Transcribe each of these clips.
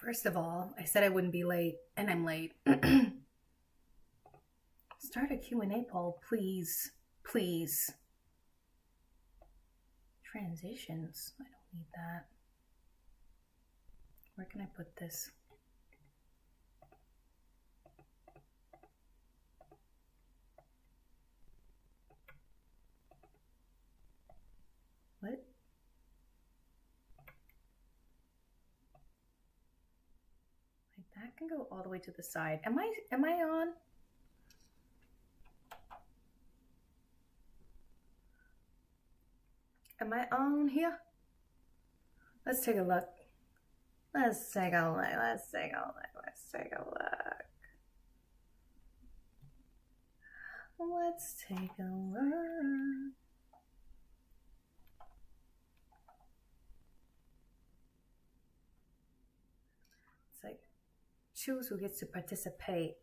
First of all, I said I wouldn't be late, and I'm late. Start a Q&A poll, please. Please. Transitions. I don't need that. Where can I put this? What? Like that can go all the way to the side. Am I on? Am I on here? Let's take a look. Let's take a look. Let's take a look. Let's take a look. Let's take a look. It's like, choose who gets to participate.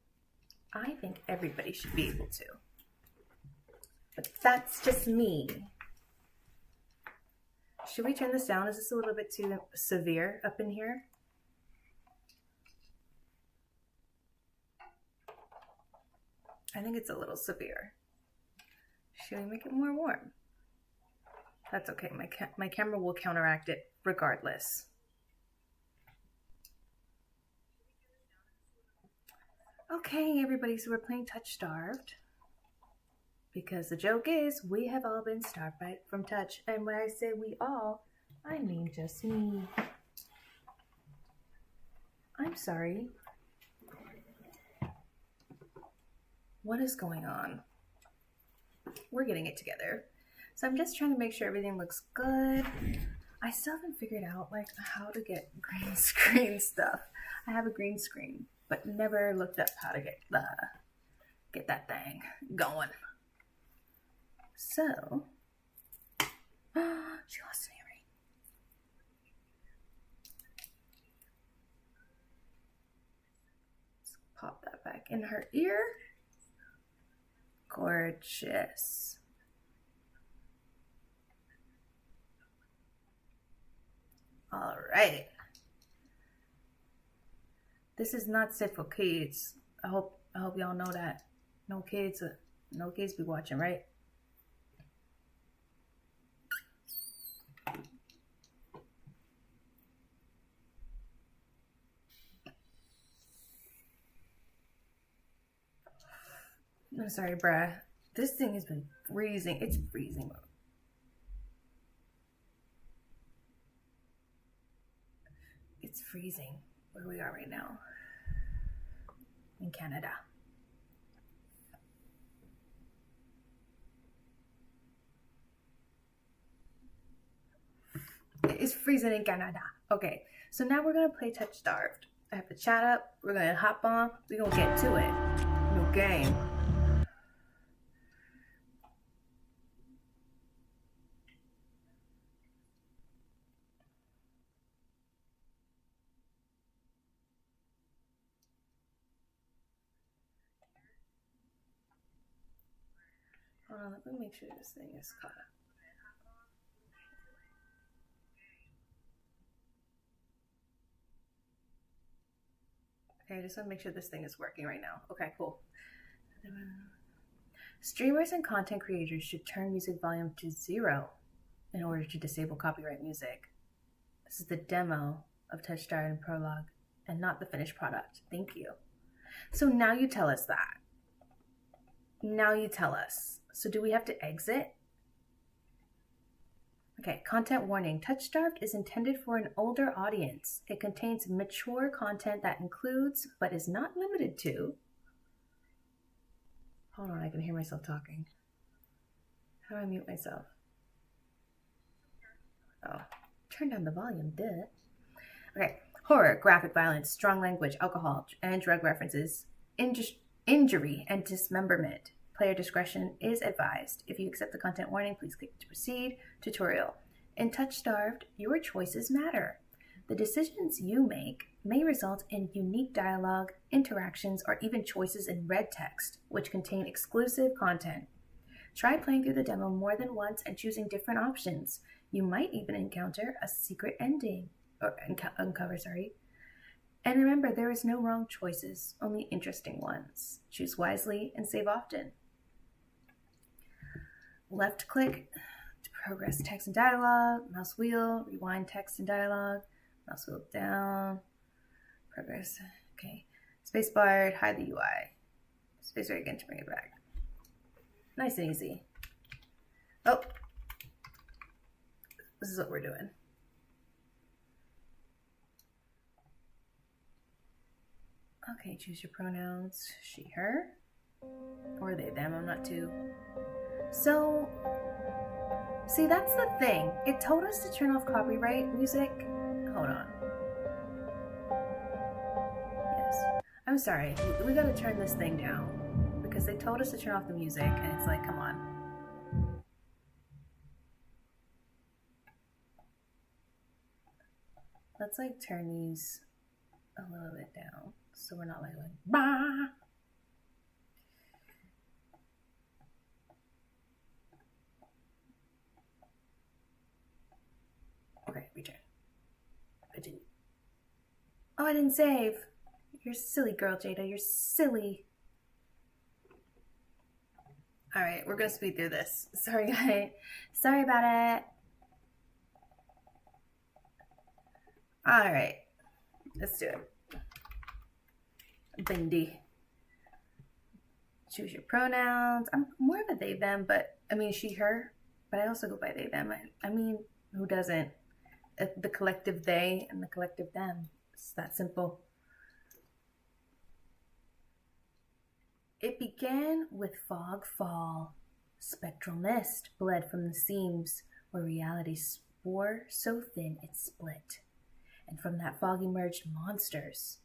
I think everybody should be able to. But that's just me. Should we turn this down? Is this a little bit too severe up in here? I think it's a little severe. Should we make it more warm? That's okay. My camera will counteract it regardless. Okay, everybody, so we're playing TouchStarved. Because the joke is, we have all been starved from touch. And when I say we all, I mean just me. I'm sorry. What is going on? We're getting it together. So I'm just trying to make sure everything looks good. I still haven't figured out like how to get green screen stuff. I have a green screen, but never looked up how to get that thing going. So, she lost an earring. Let's pop that back in her ear. Gorgeous. All right. This is not safe for kids. I hope y'all know that. No kids be watching, right? I'm sorry, bruh. This thing has been freezing. It's freezing. It's freezing where we are right now in Canada. It's freezing in Canada. Okay, so now we're gonna play TouchStarved. I have the chat up. We're gonna hop on. We're gonna get to it. New game. Hold on, let me make sure this thing is caught up. Okay, I just want to make sure this thing is working right now. Okay, cool. Streamers and content creators should turn music volume to 0 in order to disable copyright music. This is the demo of TouchStarved and Prologue and not the finished product. Thank you. So now you tell us that. Now you tell us. So do we have to exit? Okay, content warning. TouchStarved is intended for an older audience. It contains mature content that includes, but is not limited to. Hold on, I can hear myself talking. How do I mute myself? Oh, turn down the volume, duh. Okay, horror, graphic violence, strong language, alcohol, and drug references, injury, and dismemberment. Player discretion is advised. If you accept the content warning, please click to proceed. Tutorial. In TouchStarved, your choices matter. The decisions you make may result in unique dialogue, interactions, or even choices in red text, which contain exclusive content. Try playing through the demo more than once and choosing different options. You might even encounter a secret ending, or uncover. And remember, there is no wrong choices, only interesting ones. Choose wisely and save often. Left click to progress text and dialogue. Mouse wheel, rewind text and dialogue. Mouse wheel down. Progress. Okay. Spacebar, hide the UI. Spacebar again to bring it back. Nice and easy. Oh. This is what we're doing. Okay, choose your pronouns. She, her. Or they, them. I'm not too. So, see, that's the thing. It told us to turn off copyright music. Hold on. Yes. I'm sorry. We gotta turn this thing down. Because they told us to turn off the music, and it's like, come on. Let's like turn these a little bit down. So we're not like going, bah! Okay, return. Continue. Oh, I didn't save. You're silly, girl, Jada. You're silly. All right, we're gonna speed through this. Sorry, guys. Sorry about it. All right, let's do it. Bindi. Choose your pronouns. I'm more of a they, them, but I mean she, her, but I also go by they, them. I mean, who doesn't? The collective they and the collective them. It's that simple. It began with fog fall. Spectral mist bled from the seams where reality wore so thin it split. And from that fog emerged monsters.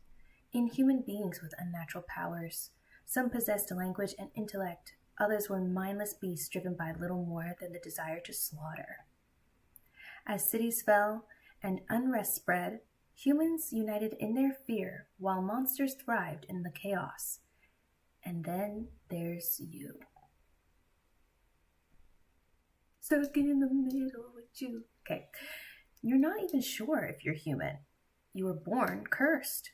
Inhuman beings with unnatural powers. Some possessed language and intellect. Others were mindless beasts driven by little more than the desire to slaughter. As cities fell and unrest spread, humans united in their fear while monsters thrived in the chaos. And then there's you. Stuck in the middle with you. Okay. You're not even sure if you're human. You were born cursed,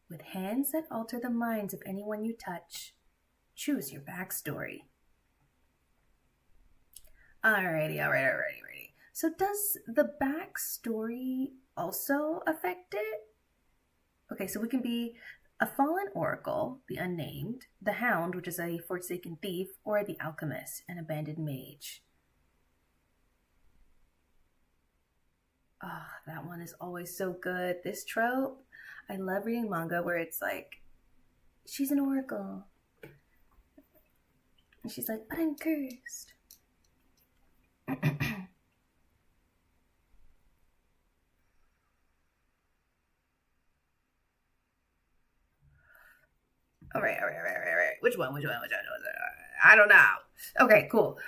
with hands that alter the minds of anyone you touch. Choose your backstory. Alrighty. So does the backstory also affect it? Okay, so we can be a fallen oracle, the unnamed, the hound, which is a forsaken thief, or the alchemist, an abandoned mage. Ah, that one is always so good. This trope, I love reading manga where it's like, she's an oracle. And she's like, I'm cursed. All right. Which one? I don't know. Okay, cool.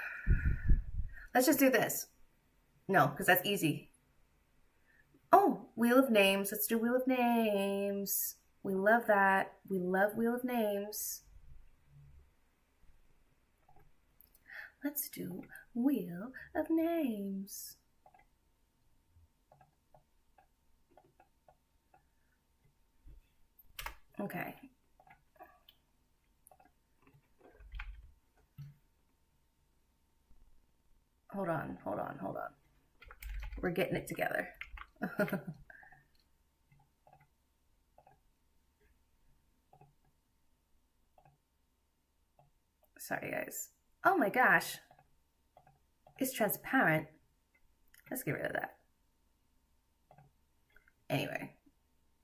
Let's just do this. No, because that's easy. Oh, Wheel of Names. Let's do Wheel of Names. We love that. We love Wheel of Names. Let's do Wheel of Names. Okay. Hold on. We're getting it together. Sorry, guys. Oh my gosh. It's transparent. Let's get rid of that. Anyway.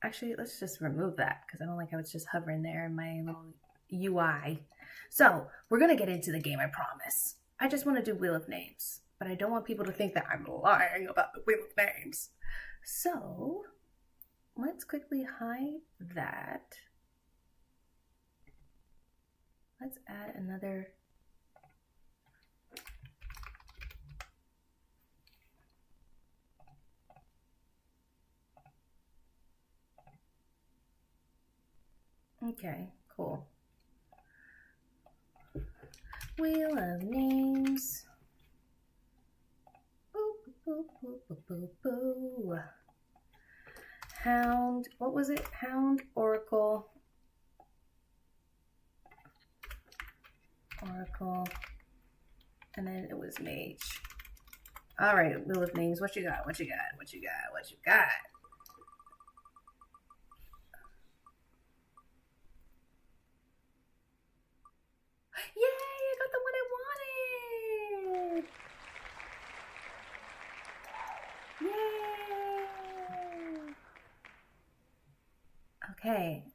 Actually, let's just remove that because I don't like how it's just hovering there in my little UI. So, we're going to get into the game, I promise. I just want to do Wheel of Names, but I don't want people to think that I'm lying about the Wheel of Names. So, let's quickly hide that. Let's add another. Okay, cool. Wheel of Names. Boo, boo, boo, boo, boo, boo. Hound. What was it? Hound, Oracle. Oracle. And then it was Mage. All right, Wheel of Names. What you got? What you got? What you got? What you got? Yay! I got the one I wanted! Yay! Okay.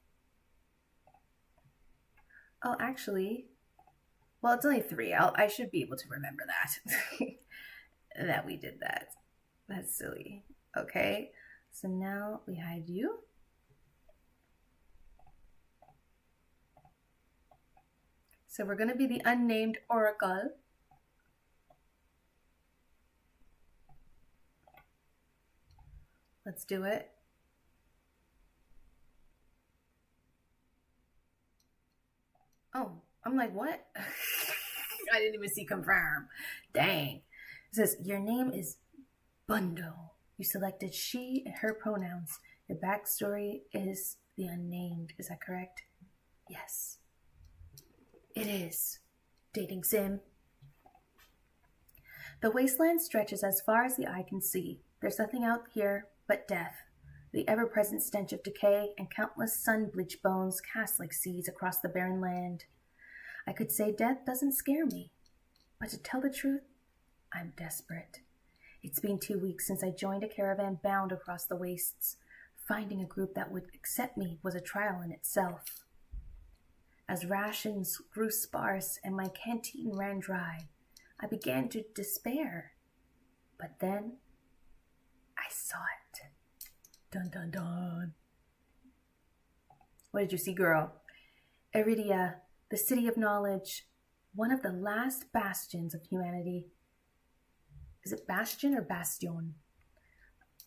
Oh, actually, well, it's only 3. I should be able to remember that. That we did that. That's silly. Okay, so now we hide you. So we're going to be the unnamed Oracle. Let's do it. Oh, I'm like, what? I didn't even see confirm. Dang. It says, your name is Bundle. You selected she and her pronouns. Your backstory is the unnamed. Is that correct? Yes. It is. Dating sim. The wasteland stretches as far as the eye can see. There's nothing out here but death. The ever-present stench of decay and countless sun-bleached bones cast like seeds across the barren land. I could say death doesn't scare me, but to tell the truth, I'm desperate. It's been 2 weeks since I joined a caravan bound across the wastes. Finding a group that would accept me was a trial in itself. As rations grew sparse and my canteen ran dry, I began to despair. But then, I saw it. Dun dun dun. What did you see, girl? Iridia, the city of knowledge, one of the last bastions of humanity. Is it bastion or bastion?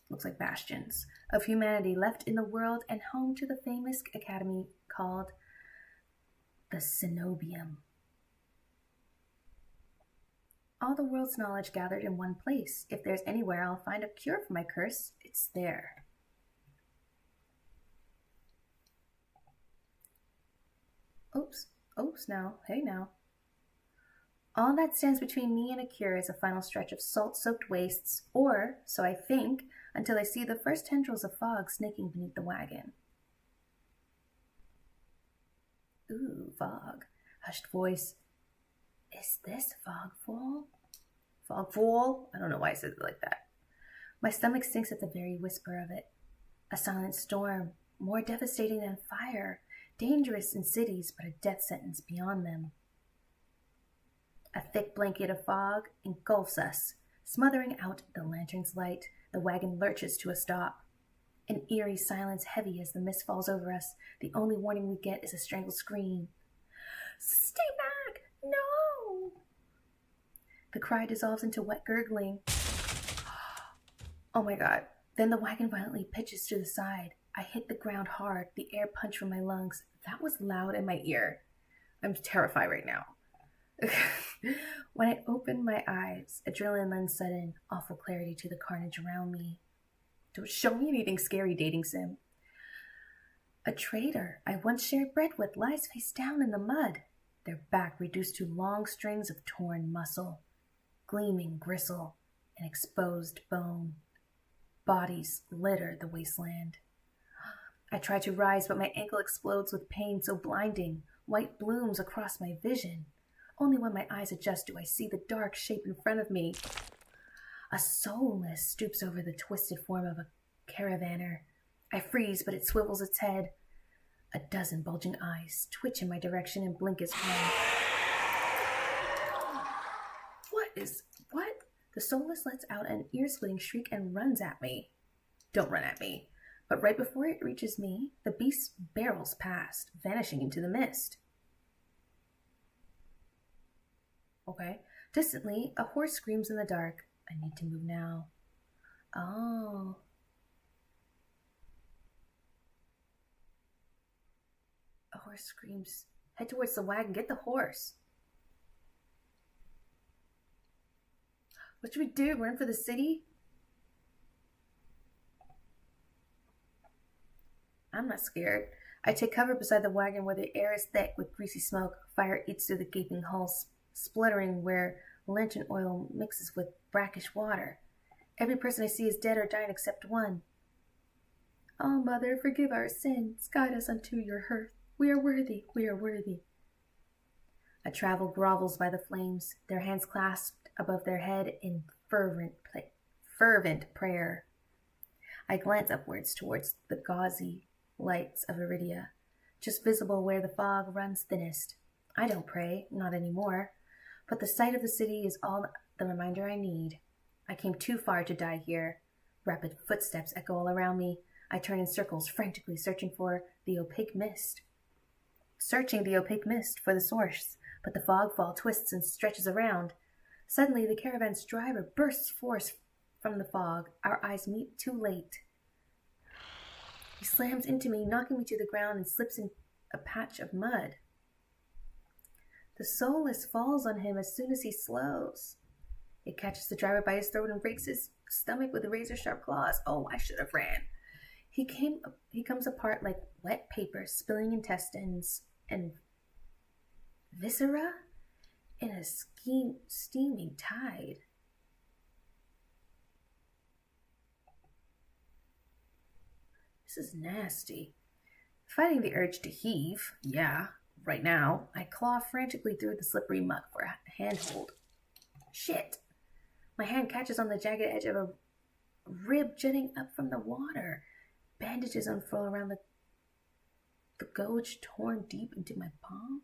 Looks like bastions. Of humanity left in the world and home to the famous academy called the Cenobium. All the world's knowledge gathered in one place. If there's anywhere I'll find a cure for my curse, it's there. Oops now. Hey now. All that stands between me and a cure is a final stretch of salt-soaked wastes, or, so I think, until I see the first tendrils of fog snaking beneath the wagon. Ooh, fog. Hushed voice. Is this Fogfall? Fogfall? I don't know why I said it like that. My stomach sinks at the very whisper of it. A silent storm, more devastating than fire, dangerous in cities, but a death sentence beyond them. A thick blanket of fog engulfs us, smothering out the lantern's light. The wagon lurches to a stop. An eerie silence heavy as the mist falls over us. The only warning we get is a strangled scream. Stay back! No! The cry dissolves into wet gurgling. Oh my god. Then the wagon violently pitches to the side. I hit the ground hard, the air punched from my lungs. That was loud in my ear. I'm terrified right now. When I opened my eyes, adrenaline lends sudden, awful clarity to the carnage around me. Don't show me anything scary, dating sim. A traitor I once shared bread with lies face down in the mud, their back reduced to long strings of torn muscle, gleaming gristle, and exposed bone. Bodies litter the wasteland. I try to rise, but my ankle explodes with pain so blinding. White blooms across my vision. Only when my eyes adjust do I see the dark shape in front of me. A soulless stoops over the twisted form of a caravaner. I freeze, but it swivels its head. A dozen bulging eyes twitch in my direction and blink as well. What? The soulless lets out an ear-splitting shriek and runs at me. Don't run at me. But right before it reaches me, the beast barrels past, vanishing into the mist. Okay. Distantly, a horse screams in the dark. I need to move now. Oh. A horse screams. Head towards the wagon. Get the horse. What should we do? Run for the city? I'm not scared. I take cover beside the wagon where the air is thick with greasy smoke. Fire eats through the gaping hull, spluttering where lantern oil mixes with brackish water. Every person I see is dead or dying except one. Oh, Mother, forgive our sins. Guide us unto your hearth. We are worthy, we are worthy. A traveler grovels by the flames, their hands clasped above their head in fervent prayer. I glance upwards towards the gauzy lights of Iridia, just visible where the fog runs thinnest. I don't pray, not anymore, but the sight of the city is all the reminder I need. I came too far to die here. Rapid footsteps echo all around me. I turn in circles, frantically searching the opaque mist for the source, but the fog twists and stretches around. Suddenly, the caravan's driver bursts forth from the fog. Our eyes meet too late. He slams into me, knocking me to the ground, and slips in a patch of mud. The soulless falls on him as soon as he slows. It catches the driver by his throat and breaks his stomach with razor-sharp claws. Oh, I should have ran. He comes apart like wet paper, spilling intestines and viscera in a steaming tide. This is nasty. Fighting the urge to heave, yeah, right now, I claw frantically through the slippery muck for a handhold. Shit! My hand catches on the jagged edge of a rib jutting up from the water. Bandages unfurl around the gouge torn deep into my palm.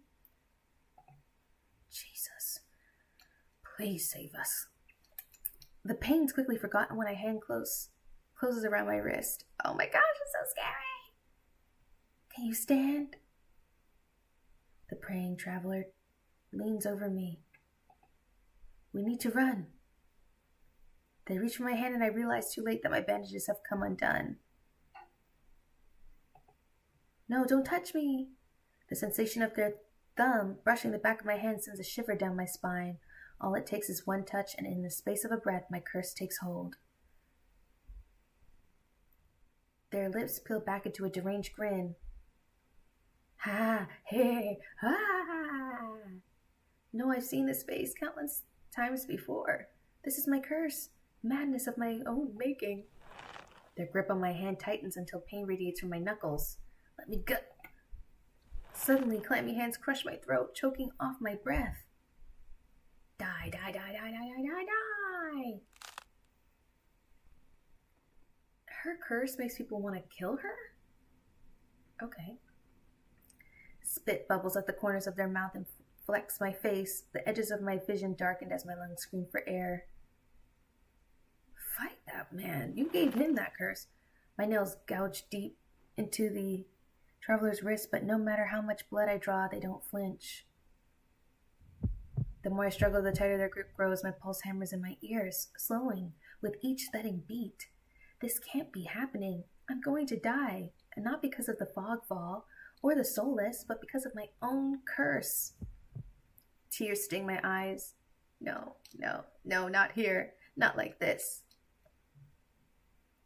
Jesus. Please save us. The pain's quickly forgotten when a hand closes around my wrist. Oh my gosh, it's so scary. Can you stand? The praying traveler leans over me. We need to run. They reach for my hand and I realize too late that my bandages have come undone. No, don't touch me. The sensation of their thumb brushing the back of my hand sends a shiver down my spine. All it takes is one touch, and in the space of a breath, my curse takes hold. Their lips peel back into a deranged grin. Ha! Hey! Ha! No, I've seen this face countless times before. This is my curse. Madness of my own making. Their grip on my hand tightens until pain radiates from my knuckles. Let me go. Suddenly, clammy hands crush my throat, choking off my breath. Die, die, die, die, die, die, die, die. Her curse makes people want to kill her? Okay. Spit bubbles at the corners of their mouth and flecks my face. The edges of my vision darkened as my lungs scream for air. Fight that man. You gave him that curse. My nails gouge deep into the traveler's wrist, but no matter how much blood I draw, they don't flinch. The more I struggle, the tighter their grip grows. My pulse hammers in my ears, slowing with each thudding beat. This can't be happening. I'm going to die, and not because of the fog fall or the soulless, but because of my own curse. Tears sting my eyes. No, no, no, not here. Not like this.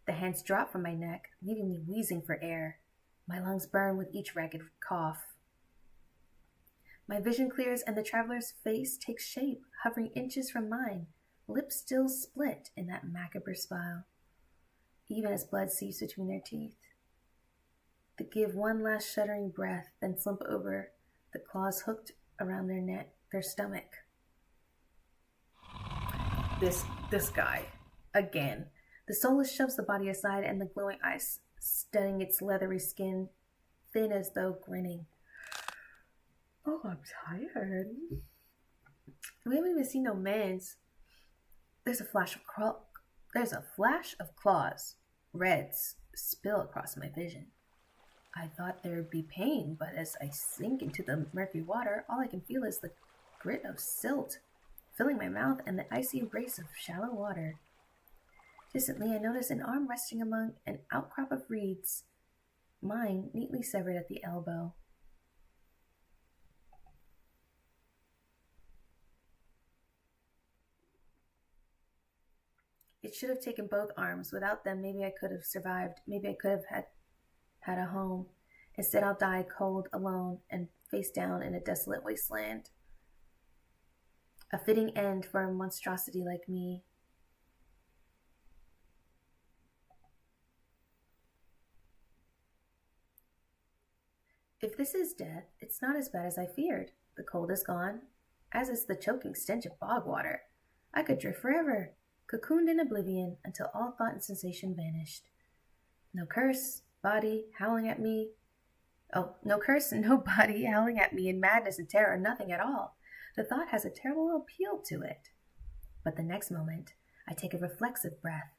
The hands drop from my neck, leaving me wheezing for air. My lungs burn with each ragged cough. My vision clears and the traveler's face takes shape, hovering inches from mine, lips still split in that macabre smile, even as blood seeps between their teeth. They give one last shuddering breath, then slump over, the claws hooked around their neck, their stomach. This guy, again. The soulless shoves the body aside and the glowing eyes studying its leathery skin, thin as though grinning. Oh, I'm tired. We haven't even seen no mans. There's a flash of claws. Reds spill across my vision. I thought there would be pain, but as I sink into the murky water, all I can feel is the grit of silt filling my mouth and the icy embrace of shallow water. Distantly, I notice an arm resting among an outcrop of reeds, mine neatly severed at the elbow. It should have taken both arms. Without them, maybe I could have survived. Maybe I could have had had a home. Instead, I'll die cold, alone, and face down in a desolate wasteland. A fitting end for a monstrosity like me. If this is death, it's not as bad as I feared. The cold is gone, as is the choking stench of bog water. I could drift forever, cocooned in oblivion until all thought and sensation vanished. No curse, body howling at me. Oh, no curse and no body howling at me in madness and terror, nothing at all. The thought has a terrible appeal to it. But the next moment, I take a reflexive breath.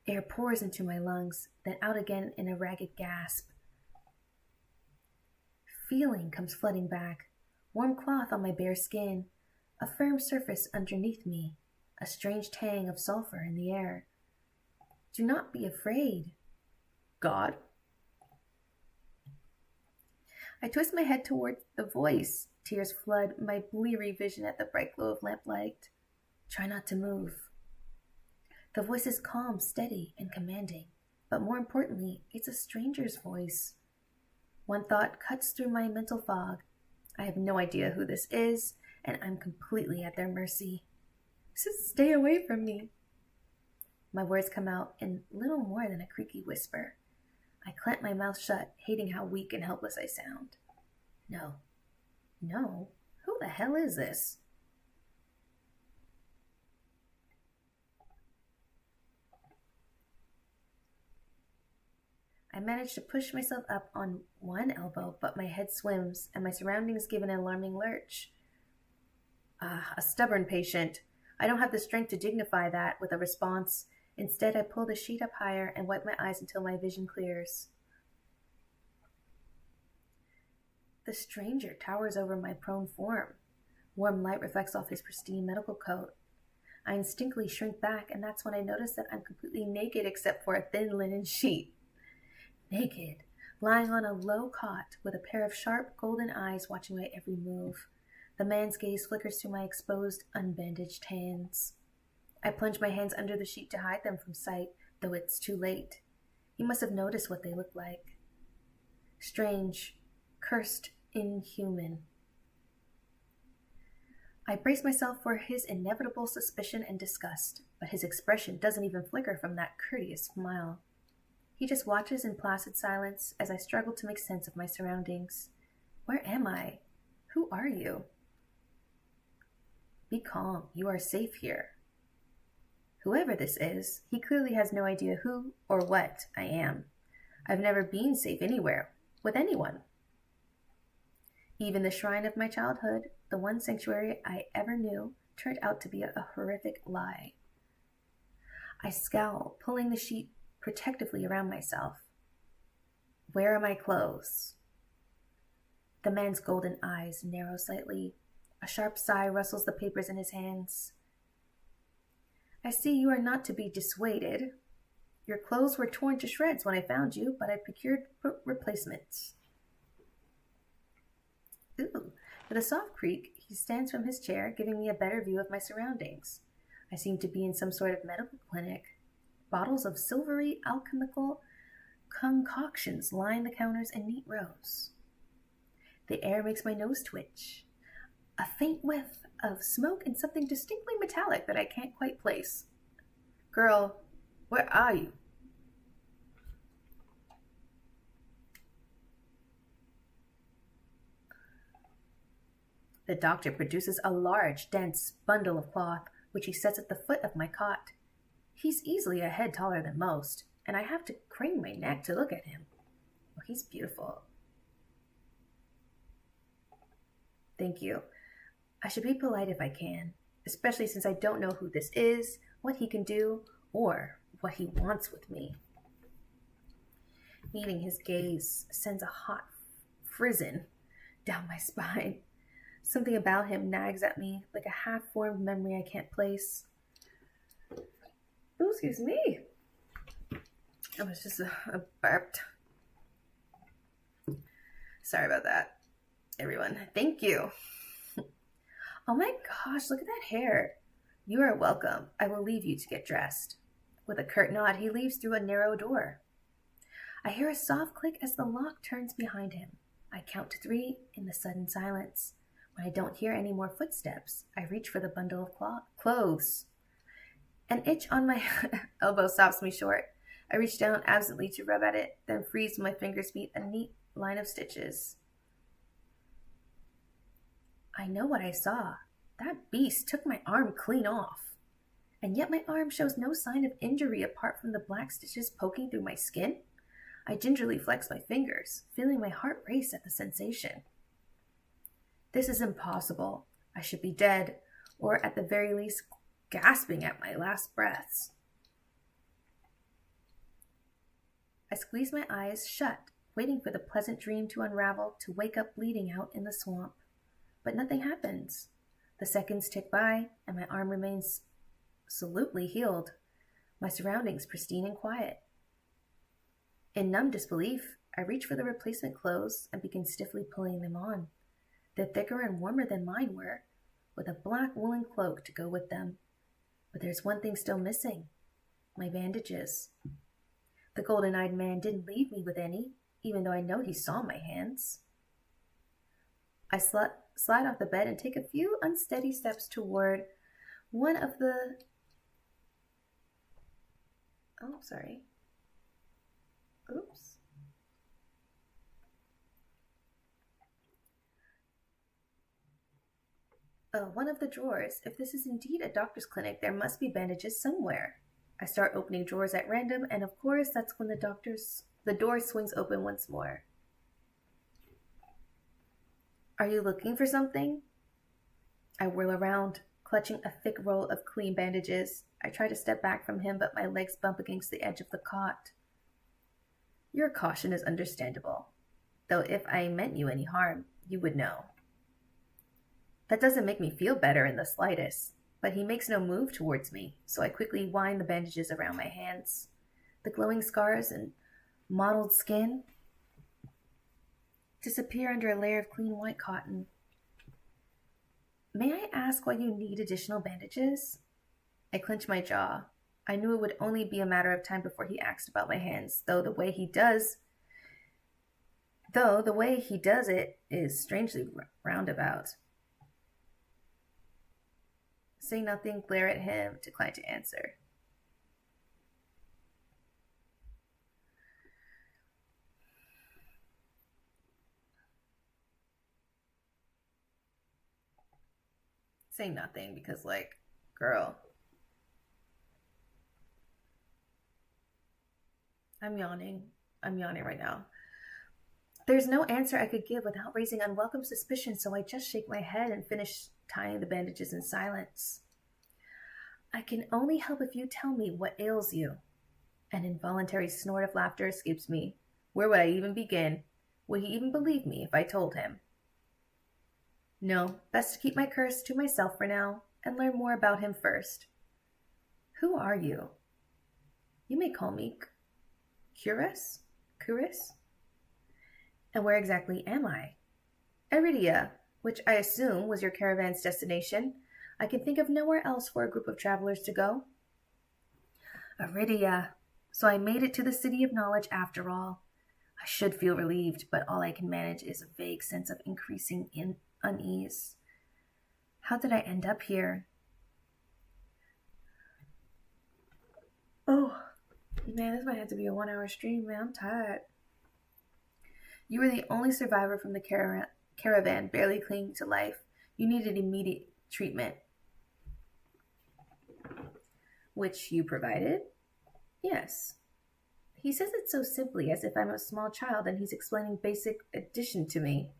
Air pours into my lungs, then out again in a ragged gasp. Feeling comes flooding back. Warm cloth on my bare skin, a firm surface underneath me, a strange tang of sulfur in the air. Do not be afraid. God? I twist my head toward the voice. Tears flood my bleary vision at the bright glow of lamplight. Try not to move. The voice is calm, steady, and commanding, but more importantly, it's a stranger's voice. One thought cuts through my mental fog. I have no idea who this is, and I'm completely at their mercy. Just stay away from me. My words come out in little more than a creaky whisper. I clench my mouth shut, hating how weak and helpless I sound. No. No? Who the hell is this? I manage to push myself up on one elbow, but my head swims, and my surroundings give an alarming lurch. A stubborn patient. I don't have the strength to dignify that with a response. Instead, I pull the sheet up higher and wipe my eyes until my vision clears. The stranger towers over my prone form. Warm light reflects off his pristine medical coat. I instinctively shrink back, and that's when I notice that I'm completely naked except for a thin linen sheet. Naked, lying on a low cot with a pair of sharp golden eyes watching my every move. The man's gaze flickers through my exposed, unbandaged hands. I plunge my hands under the sheet to hide them from sight, though it's too late. He must have noticed what they look like. Strange, cursed, inhuman. I brace myself for his inevitable suspicion and disgust, but his expression doesn't even flicker from that courteous smile. He just watches in placid silence as I struggle to make sense of my surroundings. Where am I? Who are you? Be calm. You are safe here. Whoever this is, he clearly has no idea who or what I am. I've never been safe anywhere, with anyone. Even the shrine of my childhood, the one sanctuary I ever knew, turned out to be a horrific lie. I scowl, pulling the sheet protectively around myself. Where are my clothes? The man's golden eyes narrow slightly. A sharp sigh rustles the papers in his hands. I see you are not to be dissuaded. Your clothes were torn to shreds when I found you, but I procured replacements. Ooh. With a soft creak, he stands from his chair, giving me a better view of my surroundings. I seem to be in some sort of medical clinic. Bottles of silvery alchemical concoctions line the counters in neat rows. The air makes my nose twitch. A faint whiff of smoke and something distinctly metallic that I can't quite place. Girl, where are you? The doctor produces a large, dense bundle of cloth, which he sets at the foot of my cot. He's easily a head taller than most, and I have to crane my neck to look at him. Oh, he's beautiful. Thank you. I should be polite if I can, especially since I don't know who this is, what he can do, or what he wants with me. Meeting his gaze sends a hot frizzen down my spine. Something about him nags at me like a half-formed memory I can't place. Oh, excuse me. It was just a burped. Sorry about that, everyone. Thank you. Oh my gosh, look at that hair. You are welcome. I will leave you to get dressed. With a curt nod, he leaves through a narrow door. I hear a soft click as the lock turns behind him. I count to 3 in the sudden silence. When I don't hear any more footsteps, I reach for the bundle of clothes. An itch on my elbow stops me short. I reach down absently to rub at it, then freeze when my fingers meet a neat line of stitches. I know what I saw. That beast took my arm clean off. And yet my arm shows no sign of injury apart from the black stitches poking through my skin. I gingerly flex my fingers, feeling my heart race at the sensation. This is impossible. I should be dead, or at the very least, gasping at my last breaths. I squeeze my eyes shut, waiting for the pleasant dream to unravel, to wake up bleeding out in the swamp. But nothing happens. The seconds tick by, and my arm remains absolutely healed, my surroundings pristine and quiet. In numb disbelief, I reach for the replacement clothes and begin stiffly pulling them on. They're thicker and warmer than mine were, with a black woolen cloak to go with them. But there's one thing still missing: my bandages. The golden-eyed man didn't leave me with any, even though I know he saw my hands. I slide off the bed and take a few unsteady steps toward one of the... Oops. One of the drawers. If this is indeed a doctor's clinic, there must be bandages somewhere. I start opening drawers at random, and of course, that's when the door swings open once more. Are you looking for something? I whirl around, clutching a thick roll of clean bandages. I try to step back from him, but my legs bump against the edge of the cot. Your caution is understandable, though if I meant you any harm, you would know. That doesn't make me feel better in the slightest, but he makes no move towards me, so I quickly wind the bandages around my hands. The glowing scars and mottled skin disappear under a layer of clean white cotton. May I ask why you need additional bandages? I clench my jaw. I knew it would only be a matter of time before he asked about my hands, though the way he does it is strangely roundabout. Say nothing, glare at him, decline to answer. Say nothing because, girl. I'm yawning right now. There's no answer I could give without raising unwelcome suspicion, so I just shake my head and finish tying the bandages in silence. I can only help if you tell me what ails you. An involuntary snort of laughter escapes me. Where would I even begin? Would he even believe me if I told him? No, best to keep my curse to myself for now and learn more about him first. Who are you? You may call me Curis? And where exactly am I? Aridia, which I assume was your caravan's destination. I can think of nowhere else for a group of travelers to go. Aridia. So I made it to the City of Knowledge after all. I should feel relieved, but all I can manage is a vague sense of increasing unease. How did I end up here? Oh, man, this might have to be a 1-hour stream, man. I'm tired. You were the only survivor from the caravan, barely clinging to life. You needed immediate treatment. Which you provided? Yes. He says it so simply, as if I'm a small child and he's explaining basic addition to me.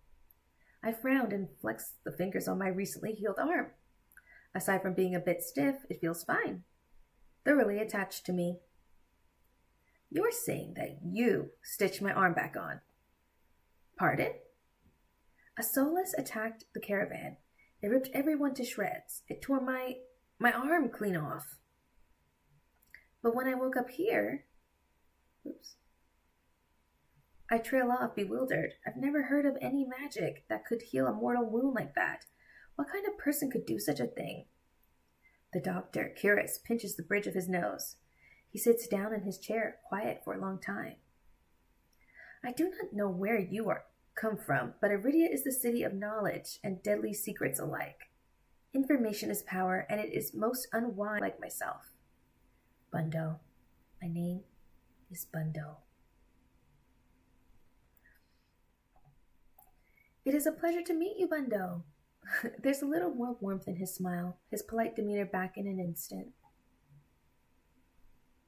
I frowned and flexed the fingers on my recently healed arm. Aside from being a bit stiff, it feels fine. Thoroughly attached to me. You're saying that you stitched my arm back on. Pardon? A Solus attacked the caravan. It ripped everyone to shreds. It tore my arm clean off. But when I woke up here... Oops. I trail off, bewildered. I've never heard of any magic that could heal a mortal wound like that. What kind of person could do such a thing? The doctor, Curis, pinches the bridge of his nose. He sits down in his chair, quiet for a long time. I do not know where you are come from, but Iridia is the city of knowledge and deadly secrets alike. Information is power, and it is most unwise like myself. Bundo. My name is Bundo. It is a pleasure to meet you, Bundo. There's a little more warmth in his smile, his polite demeanor back in an instant.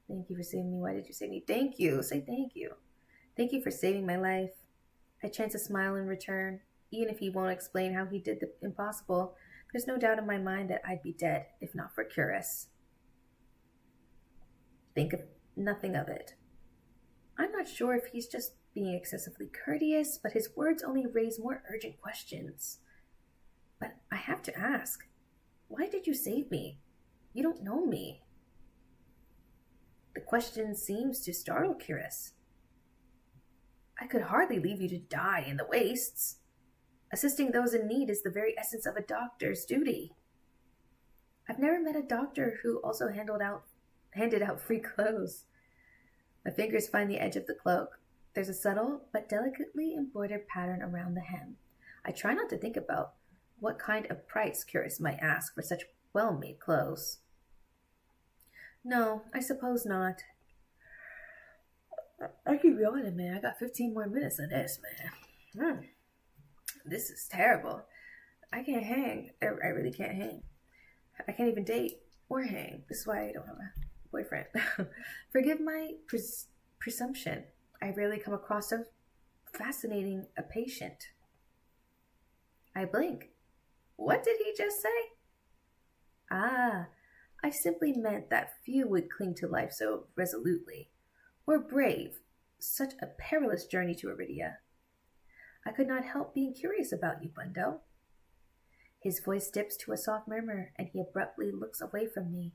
Thank you for saving me. Why did you save me? Thank you. Say thank you. Thank you for saving my life. I chance a smile in return. Even if he won't explain how he did the impossible, there's no doubt in my mind that I'd be dead if not for Curus. Think of nothing of it. I'm not sure if he's just being excessively courteous, but his words only raise more urgent questions. But I have to ask, why did you save me? You don't know me. The question seems to startle Curus. I could hardly leave you to die in the wastes. Assisting those in need is the very essence of a doctor's duty. I've never met a doctor who also handed out free clothes. My fingers find the edge of the cloak. There's a subtle but delicately embroidered pattern around the hem. I try not to think about what kind of price Curus might ask for such well-made clothes. No, I suppose not. I keep yawning, man. I got 15 more minutes of this, man. This is terrible. I can't hang. I really can't hang. I can't even date or hang. This is why I don't have a boyfriend. Forgive my presumption. I rarely come across so fascinating a patient. I blink. What did he just say? I simply meant that few would cling to life so resolutely, or brave such a perilous journey to Iridia. I could not help being curious about you, Bundo. His voice dips to a soft murmur, and he abruptly looks away from me.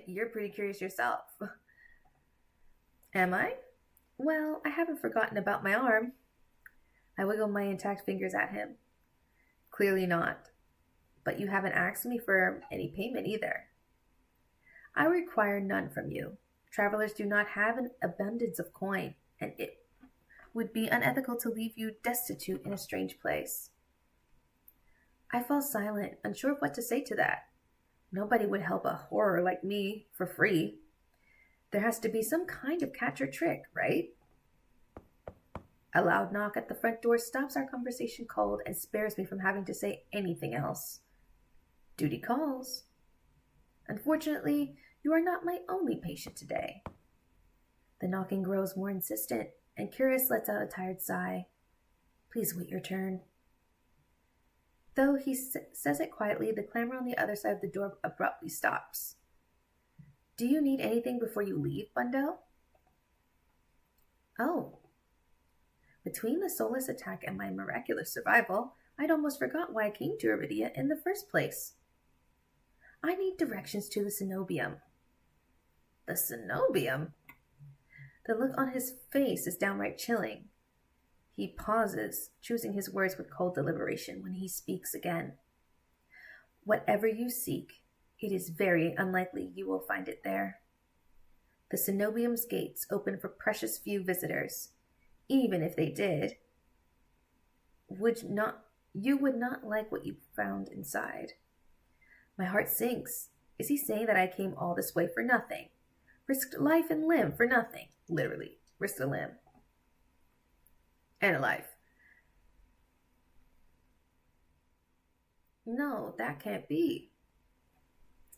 You're pretty curious yourself. Am I? Well, I haven't forgotten about my arm. I wiggle my intact fingers at him. Clearly not. But you haven't asked me for any payment either. I require none from you. Travelers do not have an abundance of coin, and it would be unethical to leave you destitute in a strange place. I fall silent, unsure of what to say to that. Nobody would help a horror like me for free. There has to be some kind of catch or trick, right? A loud knock at the front door stops our conversation cold and spares me from having to say anything else. Duty calls. Unfortunately, you are not my only patient today. The knocking grows more insistent, and Curus lets out a tired sigh. Please wait your turn. Though he says it quietly, the clamor on the other side of the door abruptly stops. Do you need anything before you leave, Bundo? Oh. Between the soulless attack and my miraculous survival, I'd almost forgot why I came to Iridia in the first place. I need directions to the cenobium. The cenobium? The look on his face is downright chilling. He pauses, choosing his words with cold deliberation when he speaks again. Whatever you seek, it is very unlikely you will find it there. The cenobium's gates open for precious few visitors. Even if they did, you would not like what you found inside. My heart sinks. Is he saying that I came all this way for nothing? Risked life and limb for nothing. Literally, risked a limb. And a life. No, that can't be.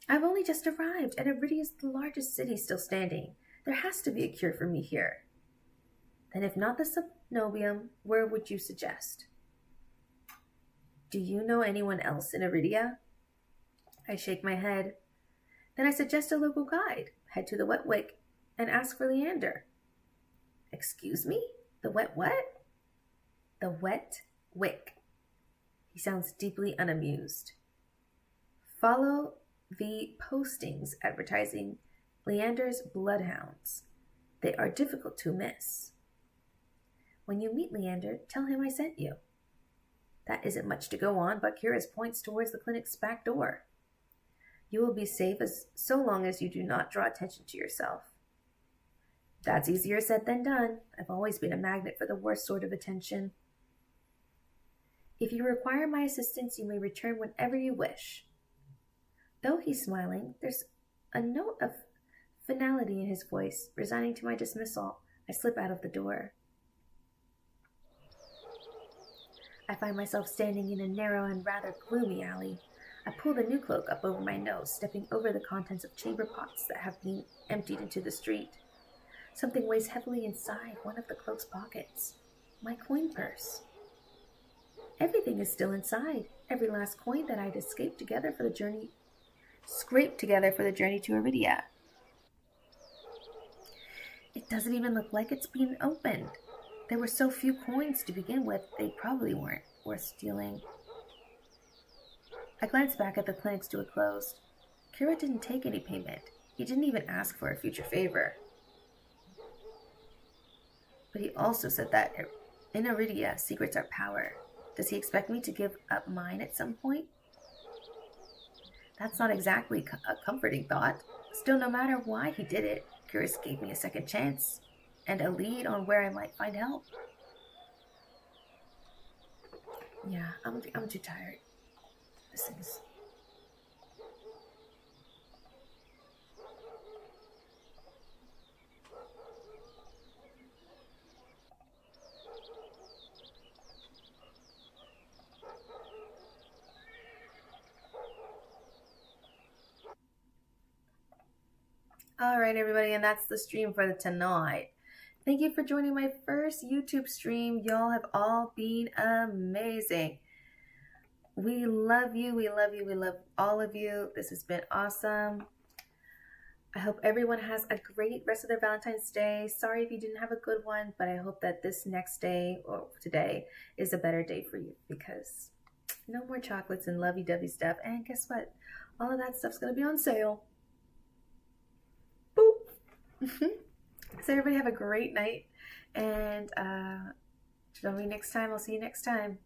I've only just arrived, and Iridia is the largest city still standing. There has to be a cure for me here. Then if not the cenobium, where would you suggest? Do you know anyone else in Iridia? I shake my head. Then I suggest a local guide. Head to the Wet Wick and ask for Leander. Excuse me? The wet what? The Wet Wick. He sounds deeply unamused. Follow the postings advertising Leander's bloodhounds. They are difficult to miss. When you meet Leander, tell him I sent you. That isn't much to go on, but Curus points towards the clinic's back door. You will be safe so long as you do not draw attention to yourself. That's easier said than done. I've always been a magnet for the worst sort of attention. If you require my assistance, you may return whenever you wish. Though he's smiling, there's a note of finality in his voice. Resigning to my dismissal, I slip out of the door. I find myself standing in a narrow and rather gloomy alley. I pull the new cloak up over my nose, stepping over the contents of chamber pots that have been emptied into the street. Something weighs heavily inside one of the cloak's pockets. My coin purse. Everything is still inside. Every last coin that I'd scraped together for the journey to Iridia. It doesn't even look like it's been opened. There were so few coins to begin with, they probably weren't worth stealing. I glanced back at the clinics to a closed. Kira didn't take any payment. He didn't even ask for a future favor. But he also said that in Iridia, secrets are power. Does he expect me to give up mine at some point? That's not exactly a comforting thought. Still, no matter why he did it, Kira gave me a second chance and a lead on where I might find help. Yeah, I'm too tired. This thing's... Alright, everybody, and that's the stream for tonight. Thank you for joining my first YouTube stream. Y'all have all been amazing. We love you. We love you. We love all of you. This has been awesome. I hope everyone has a great rest of their Valentine's Day. Sorry if you didn't have a good one, but I hope that this next day or today is a better day for you, because no more chocolates and lovey-dovey stuff. And guess what? All of that stuff's going to be on sale. Boop. So everybody have a great night, and join me next time. I'll see you next time.